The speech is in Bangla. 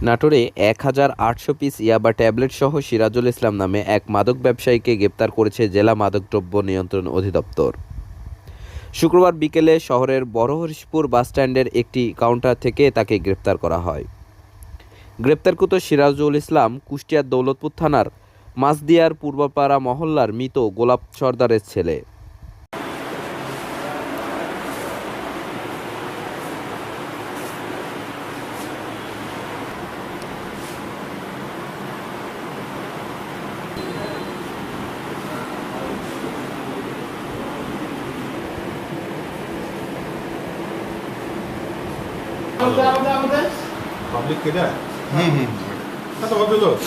নাটোরে ১,৮০০ পিস ইয়াবা ট্যাবলেটসহ সিরাজুল ইসলাম নামে এক মাদক ব্যবসায়ীকে গ্রেপ্তার করেছে জেলা মাদকদ্রব্য নিয়ন্ত্রণ অধিদপ্তর। শুক্রবার বিকেলে শহরের বড়হরিশপুর বাসস্ট্যান্ডের একটি কাউন্টার থেকে তাকে গ্রেপ্তার করা হয়। গ্রেপ্তারকৃত সিরাজুল ইসলাম কুষ্টিয়ার দৌলতপুর থানার মাছদিয়ার পূর্বপাড়া মহল্লার মৃত গোলাপ সর্দারের ছেলে। পাবলিক কেটা আচ্ছা ভদ্রলোক